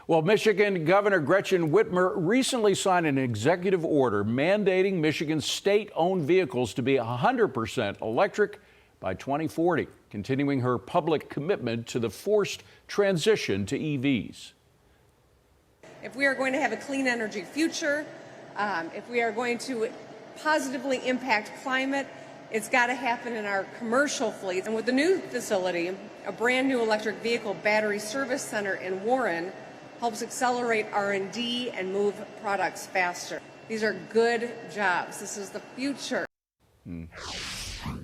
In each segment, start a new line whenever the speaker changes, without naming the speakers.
Well, Michigan Governor Gretchen Whitmer recently signed an executive order mandating Michigan's state-owned vehicles to be 100% electric by 2040, continuing her public commitment to the forced transition to EVs.
If we are going to have a clean energy future, if we are going to positively impact climate, it's got to happen in our commercial fleets. And with the new facility, a brand new electric vehicle battery service center in Warren helps accelerate R&D and move products faster. These are good jobs. This is the future.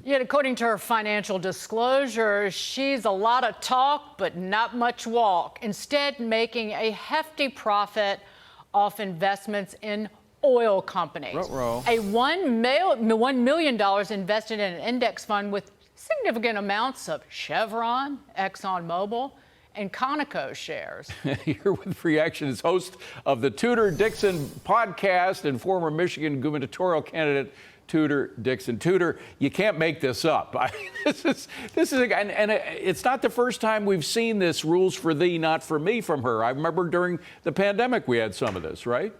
Yet, according to her financial disclosure, she's a lot of talk, but not much walk. Instead, making a hefty profit off investments in oil companies.
Ruh-roh.
$1 million invested in an index fund with significant amounts of Chevron, ExxonMobil, and Conoco shares.
Here with reaction is host of the Tudor Dixon podcast and former Michigan gubernatorial candidate Tudor Dixon. Tudor, you can't make this up. This is and it's not the first time we've seen this rules for thee, not for me from her. I remember during the pandemic we had some of this, right?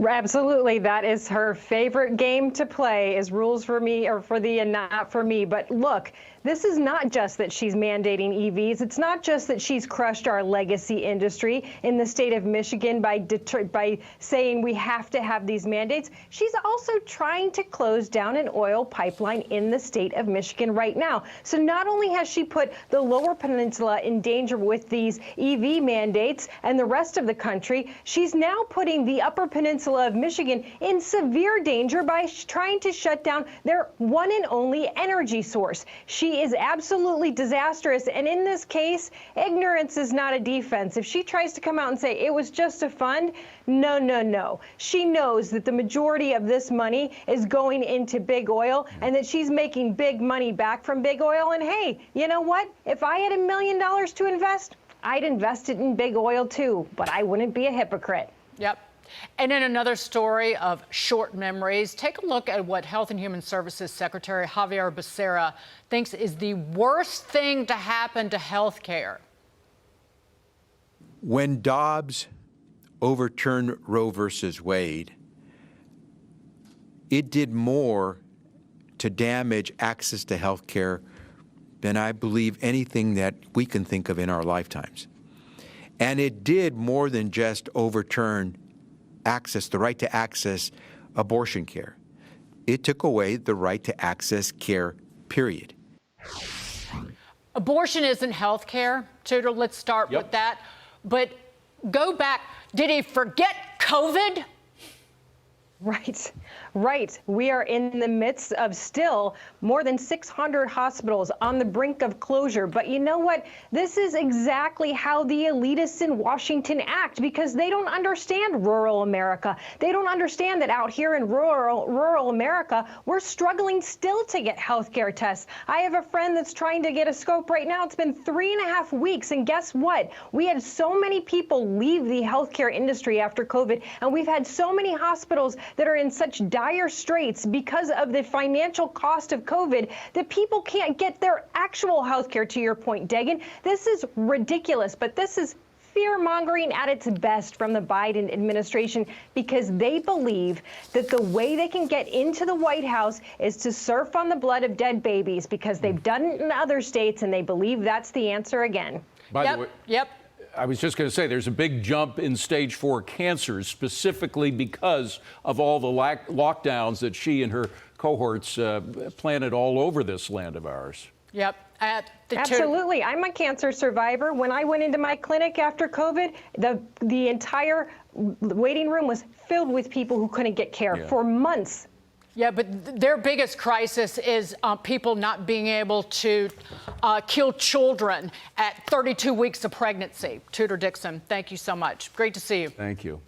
Absolutely. That is her favorite game to play, is rules for me or for thee and not for me. But look, this is not just that she's mandating EVs. It's not just that she's crushed our legacy industry in the state of Michigan by saying we have to have these mandates. She's also trying to close down an oil pipeline in the state of Michigan right now. So not only has she put the Lower Peninsula in danger with these EV mandates and the rest of the country, she's now putting the Upper Peninsula of Michigan in severe danger by trying to shut down their one and only energy source. She is absolutely disastrous. And in this case, ignorance is not a defense. If she tries to come out and say it was just a fund, no. She knows that the majority of this money is going into big oil and that she's making big money back from big oil. And hey, you know what? If I had $1 million to invest, I'd invest it in big oil too, but I wouldn't be a hypocrite.
Yep. And in another story of short memories, take a look at what Health and Human Services Secretary Javier Becerra thinks is the worst thing to happen to health care.
When Dobbs overturned Roe versus Wade, it did more to damage access to health care than I believe anything that we can think of in our lifetimes. And it did more than just overturn the right to access abortion care. It took away the right to access care, period.
Abortion isn't health care, Tudor. Let's start with that. But go back. Did he forget COVID? Right. We are in the midst of still more than 600 hospitals on the brink of closure. But you know what? This is exactly how the elitists in Washington act, because they don't understand rural America. They don't understand that out here in rural America, we're struggling still to get health care tests. I have a friend that's trying to get a scope right now. It's been 3.5 weeks. And guess what? We had so many people leave the healthcare industry after COVID, and we've had so many hospitals that are in such dire straits because of the financial cost of COVID that people can't get their actual health care, to your point, Dagan. This is ridiculous, but this is fear-mongering at its best from the Biden administration, because they believe that the way they can get into the White House is to surf on the blood of dead babies, because they've done it in other states and they believe that's the answer again.
By the way, I was just going to say, there's a big jump in stage 4 cancers, specifically because of all the lockdowns that she and her cohorts planted all over this land of ours.
Yep.
Absolutely. I'm a cancer survivor. When I went into my clinic after COVID, the entire waiting room was filled with people who couldn't get care for months.
Yeah, but their biggest crisis is people not being able to kill children at 32 weeks of pregnancy. Tudor Dixon, thank you so much. Great to see you.
Thank you.